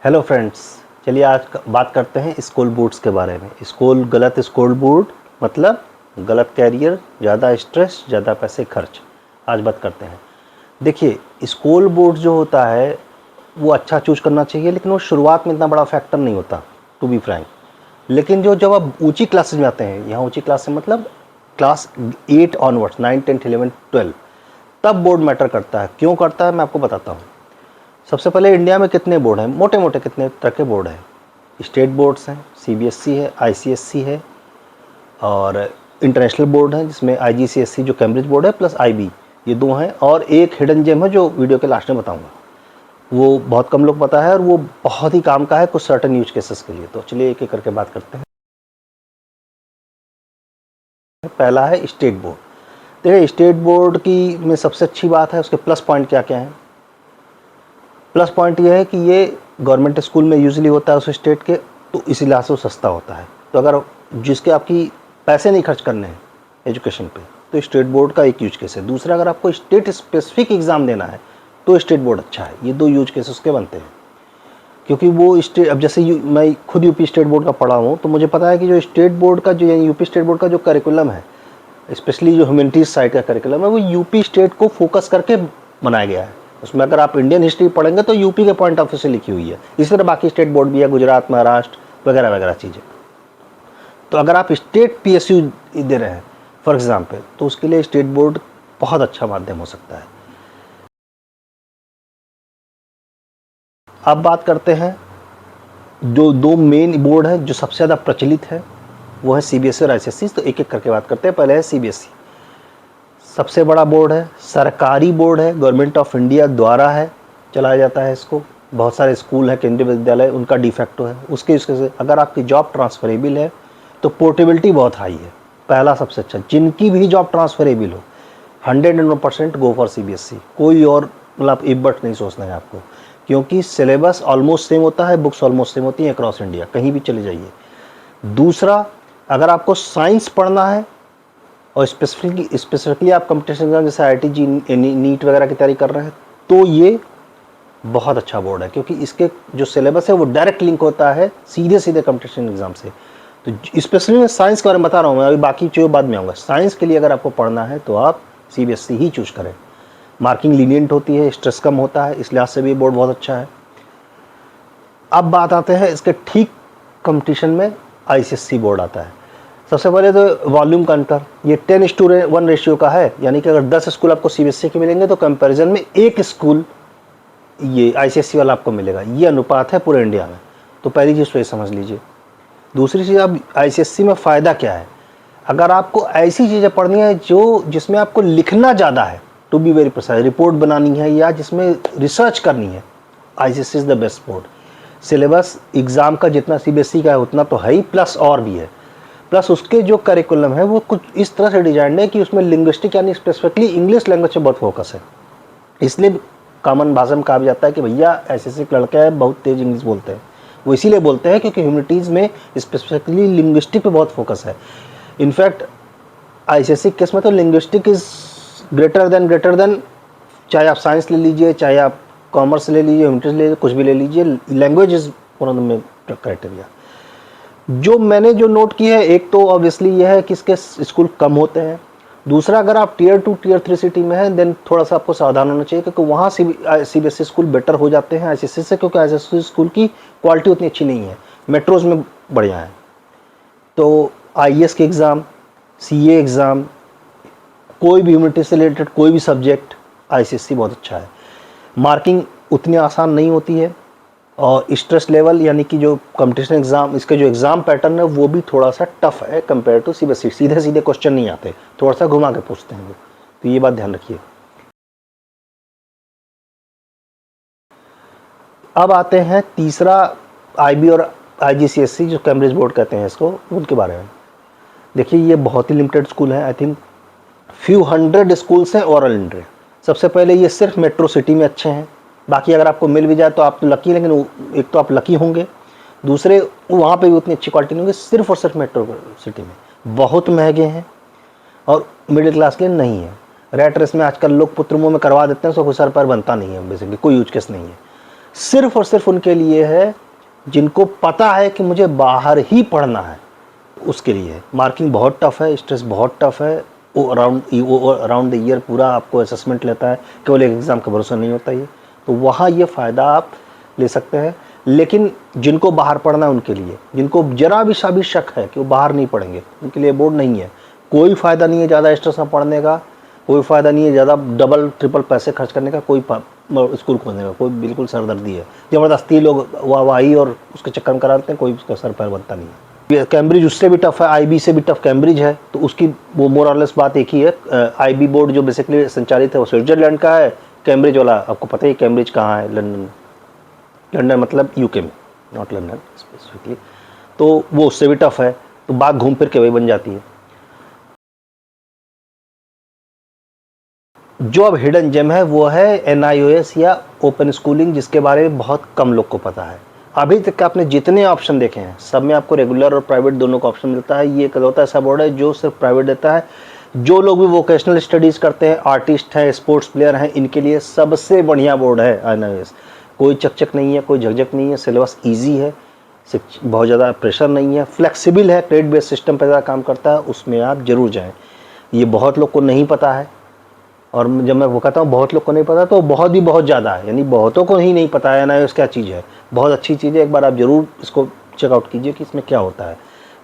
Hello friends, चलिए आज बात करते हैं स्कूल बोर्ड्स के बारे में। गलत स्कूल बोर्ड मतलब गलत कैरियर, ज़्यादा स्ट्रेस, ज़्यादा पैसे खर्च। आज बात करते हैं। देखिए, स्कूल बोर्ड जो होता है वो अच्छा चूज़ करना चाहिए, लेकिन वो शुरुआत में इतना बड़ा फैक्टर नहीं होता, टू बी फ्रैंक। लेकिन जब आप ऊंची क्लासेज में आते हैं, यहाँ ऊंची क्लास से मतलब क्लास 8 ऑनवर्ड्स, 9, 10, 11, 12, तब बोर्ड मैटर करता है। क्यों करता है मैं आपको बताता हूँ। सबसे पहले इंडिया में कितने बोर्ड हैं, मोटे मोटे कितने तरह के बोर्ड हैं। स्टेट बोर्ड्स हैं, सीबीएसई है, आईसीएसई है, और इंटरनेशनल बोर्ड है जिसमें आईजीसीएसई जो कैम्ब्रिज बोर्ड है प्लस आईबी, ये दो हैं। और एक हिडन जेम है जो वीडियो के लास्ट में बताऊंगा, वो बहुत कम लोग पता है और वो बहुत ही काम का है कुछ सर्टन यूज केसेस के लिए। तो चलिए एक एक करके बात करते हैं। पहला है स्टेट बोर्ड। देखिए, स्टेट बोर्ड की में सबसे अच्छी बात है उसके प्लस पॉइंट क्या क्या हैं। प्लस पॉइंट ये है कि ये गवर्नमेंट स्कूल में यूजली होता है उस स्टेट के, तो इस लिहाज से वो सस्ता होता है। तो अगर जिसके आपकी पैसे नहीं खर्च करने हैं एजुकेशन पे, तो स्टेट बोर्ड का एक यूज केस है। दूसरा, अगर आपको स्टेट स्पेसिफिक एग्ज़ाम देना है तो स्टेट बोर्ड अच्छा है। ये दो यूज केस उसके बनते हैं, क्योंकि वो स्टेट, अब जैसे मैं खुद यूपी स्टेट बोर्ड का पढ़ा हूँ, तो मुझे पता है कि जो स्टेट बोर्ड का जो यूपी स्टेट बोर्ड का जो करिकुलम है, स्पेशली जो ह्यूमैनिटीज़ साइड का करिकुलम है, वो यूपी स्टेट को फोकस करके बनाया गया है। उसमें अगर आप इंडियन हिस्ट्री पढ़ेंगे तो यूपी के पॉइंट ऑफ व्यू से लिखी हुई है। इसी तरह बाकी स्टेट बोर्ड भी है, गुजरात, महाराष्ट्र वगैरह वगैरह चीज़ें। तो अगर आप स्टेट पीएसयू दे रहे हैं फॉर एग्जाम्पल, तो उसके लिए स्टेट बोर्ड बहुत अच्छा माध्यम हो सकता है। अब बात करते हैं जो दो मेन बोर्ड है जो सबसे ज़्यादा प्रचलित है, वो है सीबीएसई और आईसीएसई। तो एक एक करके बात करते हैं। पहले है सीबीएसई, सबसे बड़ा बोर्ड है, सरकारी बोर्ड है, गवर्नमेंट ऑफ इंडिया द्वारा है, चलाया जाता है इसको। बहुत सारे स्कूल हैं, केंद्रीय विद्यालय, उनका डिफेक्टो है। उसके से अगर आपकी जॉब ट्रांसफरेबल है तो पोर्टेबिलिटी बहुत हाई है। पहला सबसे अच्छा, जिनकी भी जॉब ट्रांसफरेबल हो, 100% गो फॉर सीबीएसई। कोई और मतलब इफ बट नहीं सोचना है आपको, क्योंकि सिलेबस ऑलमोस्ट सेम होता है, बुक्स ऑलमोस्ट सेम होती हैं अक्रॉस इंडिया, कहीं भी चले जाइए। दूसरा, अगर आपको साइंस पढ़ना है और स्पेसिफिकली आप कंपटीशन एग्जाम जैसे आईआईटी जी, नीट वगैरह की तैयारी कर रहे हैं, तो ये बहुत अच्छा बोर्ड है, क्योंकि इसके जो सिलेबस है वो डायरेक्ट लिंक होता है सीधे सीधे कंपटीशन एग्जाम से। तो स्पेशली मैं साइंस के बारे में बता रहा हूँ, मैं अभी बाकी चीज़ों बाद में आऊँगा। साइंस के लिए अगर आपको पढ़ना है तो आप सीबीएसई ही चूज करें। मार्किंग लीनियंट होती है, स्ट्रेस कम होता है, इस लिहाज से भी बोर्ड बहुत अच्छा है। अब बात आते हैं इसके ठीक कंपटीशन में आईसीएसई बोर्ड आता है। सबसे पहले तो वॉल्यूम का अंतर, ये 10:1 रेशियो का है, यानी कि अगर 10 स्कूल आपको सीबीएसई के मिलेंगे तो कंपैरिजन में एक स्कूल ये आईसीएसई वाला आपको मिलेगा। ये अनुपात है पूरे इंडिया में। तो पहली चीज़ तो ये समझ लीजिए। दूसरी चीज़, अब आईसीएसई में फ़ायदा क्या है। अगर आपको ऐसी चीज़ें पढ़नी है जिसमें आपको लिखना ज़्यादा है, to be very precise, report बनानी है या जिसमें रिसर्च करनी है, ICSE is the best board. Syllabus exam का जितना सीबीएसई का है उतना तो है ही, प्लस और भी है। प्लस उसके जो करिकुलम है वो कुछ इस तरह से डिजाइन है कि उसमें लिंग्विस्टिक यानी स्पेसिफिकली इंग्लिश लैंग्वेज पे बहुत फोकस है। इसलिए कॉमन भाषा में कहा जाता है कि भैया ऐसे लड़के हैं बहुत तेज इंग्लिश बोलते हैं। वो इसीलिए बोलते हैं क्योंकि ह्यूमैनिटीज़ में स्पेसिफिकली लिंग्विस्टिक पे बहुत फोकस है। इनफैक्ट आईसीएसई केस में तो लिंग्विस्टिक इज़ ग्रेटर देन, चाहे आप साइंस ले लीजिए, चाहे आप कॉमर्स ले लीजिए, ह्यूमैनिटीज़ ले लीजिए, कुछ भी ले लीजिए, language is one of the main criteria. जो मैंने जो नोट की है, एक तो ऑब्वियसली ये है कि इसके स्कूल कम होते हैं। दूसरा, अगर आप टियर 2 टियर 3 सिटी में हैं देन थोड़ा सा आपको सावधान होना चाहिए, क्योंकि वहाँ सीबीएसई स्कूल बेटर हो जाते हैं आईसीएसई से, क्योंकि आईसीएसई स्कूल की क्वालिटी उतनी अच्छी नहीं है, मेट्रोज़ में बढ़िया है। तो आईएएस के एग्ज़ाम, सीए एग्ज़ाम, कोई भी ह्यूमैनिटीज़ से रिलेटेड कोई भी सब्जेक्ट, आईसीएसई बहुत अच्छा है। मार्किंग उतनी आसान नहीं होती है, और स्ट्रेस लेवल यानी कि जो कंपटीशन एग्जाम, इसके जो एग्ज़ाम पैटर्न है वो भी थोड़ा सा टफ है कंपेयर टू सीबीएसई। सीधे सीधे क्वेश्चन नहीं आते, थोड़ा सा घुमा के पूछते हैं वो, तो ये बात ध्यान रखिए। अब आते हैं तीसरा, आईबी और आईजीसीएसई जो कैम्ब्रिज बोर्ड कहते हैं इसको, उनके बारे में। देखिए, ये बहुत ही लिमिटेड स्कूल हैं, I think few hundred schools हैं ओवरऑल इंडिया। सबसे पहले ये सिर्फ मेट्रो सिटी में अच्छे हैं, बाकी अगर आपको मिल भी जाए तो आप तो लकी, लेकिन एक तो आप लकी होंगे, दूसरे वहाँ पे भी उतनी अच्छी क्वालिटी नहीं होगी। सिर्फ और सिर्फ मेट्रो सिटी में बहुत महंगे हैं और मिडिल क्लास के लिए नहीं है। रेट रेस में आजकल लोग पुत्र मुँह में करवा देते हैं, उसका कोई सर पैर बनता नहीं है, बेसिकली कोई यूज केस नहीं है। सिर्फ और सिर्फ उनके लिए है जिनको पता है कि मुझे बाहर ही पढ़ना है, उसके लिए है। मार्किंग बहुत टफ है, स्ट्रेस बहुत टफ है, वो अराउंड द ईयर पूरा आपको असेसमेंट लेता है, केवल एक एग्ज़ाम का भरोसा नहीं होता ये। तो वहाँ ये फ़ायदा आप ले सकते हैं। लेकिन जिनको बाहर पढ़ना है उनके लिए, जिनको जरा भी सा भी शक है कि वो बाहर नहीं पढ़ेंगे, उनके लिए बोर्ड नहीं है। कोई फ़ायदा नहीं है ज़्यादा स्ट्रेस में पढ़ने का, कोई फ़ायदा नहीं है ज़्यादा डबल ट्रिपल पैसे खर्च करने का, कोई स्कूल खोलने का कोई बिल्कुल सरदर्दी है। ज़बरदस्ती लोग वाहवाही और उसके चक्कर में कराते हैं, कोई उसका सर पैर बनता नहीं है। कैम्ब्रिज उससे भी टफ है, आईबी से भी टफ कैम्ब्रिज है, तो उसकी वो मोर और लेस बात एक ही है। आईबी बोर्ड जो बेसिकली संचालित है वो स्विट्जरलैंड का है, कैम्ब्रिज वाला आपको पता ही कैम्ब्रिज कहाँ है, लंदन। लंदन मतलब यूके में, नॉट लंदन स्पेसिफिकली। तो वो उससे भी टफ है, तो बात घूम फिर के वही बन जाती है। जो अब हिडन जेम है वो है NIOS या ओपन स्कूलिंग, जिसके बारे में बहुत कम लोग को पता है। अभी तक आपने जितने ऑप्शन देखे हैं सब में आपको रेगुलर और प्राइवेट दोनों का ऑप्शन मिलता है। ये इकलौता ऐसा बोर्ड है जो सिर्फ प्राइवेट देता है। जो लोग भी वोकेशनल स्टडीज़ करते हैं, आर्टिस्ट हैं, स्पोर्ट्स प्लेयर हैं, इनके लिए सबसे बढ़िया बोर्ड है NIOS। कोई चकचक नहीं है, कोई झकझक नहीं है, सिलेबस ईजी है, बहुत ज़्यादा प्रेशर नहीं है, फ्लेक्सिबल है, क्रेडिट बेस्ड सिस्टम पर ज़्यादा काम करता है, उसमें आप ज़रूर जाएँ। ये बहुत लोग को नहीं पता है, और जब मैं वो कहता हूँ बहुत लोग को नहीं पता तो बहुत ही बहुत ज़्यादा है, यानी बहुतों को ही नहीं पता है ना क्या चीज़ है। बहुत अच्छी चीज़ है, एक बार आप ज़रूर इसको चेकआउट कीजिए कि इसमें क्या होता है।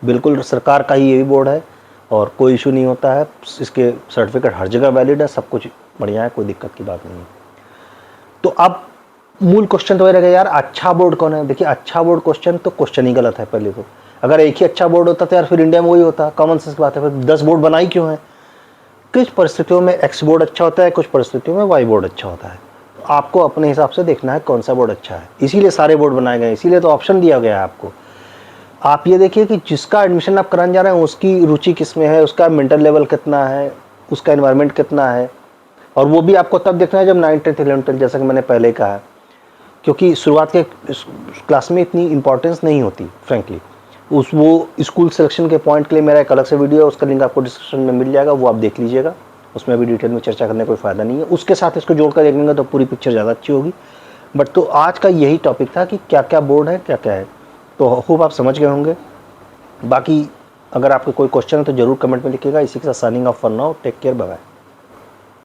बिल्कुल सरकार का ही ये भी बोर्ड है और कोई इशू नहीं होता है, इसके सर्टिफिकेट हर जगह वैलिड है, सब कुछ बढ़िया है, कोई दिक्कत की बात नहीं है। तो अब मूल क्वेश्चन तो रहेगा यार अच्छा बोर्ड कौन है। देखिए अच्छा बोर्ड क्वेश्चन तो क्वेश्चन ही गलत है। पहले तो अगर एक ही अच्छा बोर्ड होता तो यार फिर इंडिया में वही होता, कॉमन सेंस की बात है। फिर 10 बोर्ड बनाई क्यों है? कुछ परिस्थितियों में X बोर्ड अच्छा होता है, कुछ परिस्थितियों में Y बोर्ड अच्छा होता है। तो आपको अपने हिसाब से देखना है कौन सा बोर्ड अच्छा है, इसीलिए सारे बोर्ड बनाए गए, इसीलिए तो ऑप्शन दिया गया है आपको। आप ये देखिए कि जिसका एडमिशन आप कराने जा रहे हैं उसकी रुचि किस में है, उसका मेंटल लेवल कितना है, उसका एनवायरनमेंट कितना है, और वो भी आपको तब देखना है जब 9th 10th 11th 12th, जैसा कि मैंने पहले कहा, क्योंकि शुरुआत के क्लास में इतनी इंपॉर्टेंस नहीं होती फ्रेंकली। वो स्कूल सिलेक्शन के पॉइंट के लिए मेरा एक अलग से वीडियो है, उसका लिंक आपको डिस्क्रिप्शन में मिल जाएगा, वो आप देख लीजिएगा। उसमें भी डिटेल में चर्चा करने का कोई फ़ायदा नहीं है, उसके साथ इसको जोड़कर देखेंगे तो पूरी पिक्चर ज़्यादा अच्छी होगी। बट तो आज का यही टॉपिक था कि क्या क्या बोर्ड है, क्या क्या है। तो होप आप समझ गए होंगे। बाकी अगर आपके कोई क्वेश्चन है तो ज़रूर कमेंट में लिखिएगा। इसी के साथ signing off for now, take care, bye bye.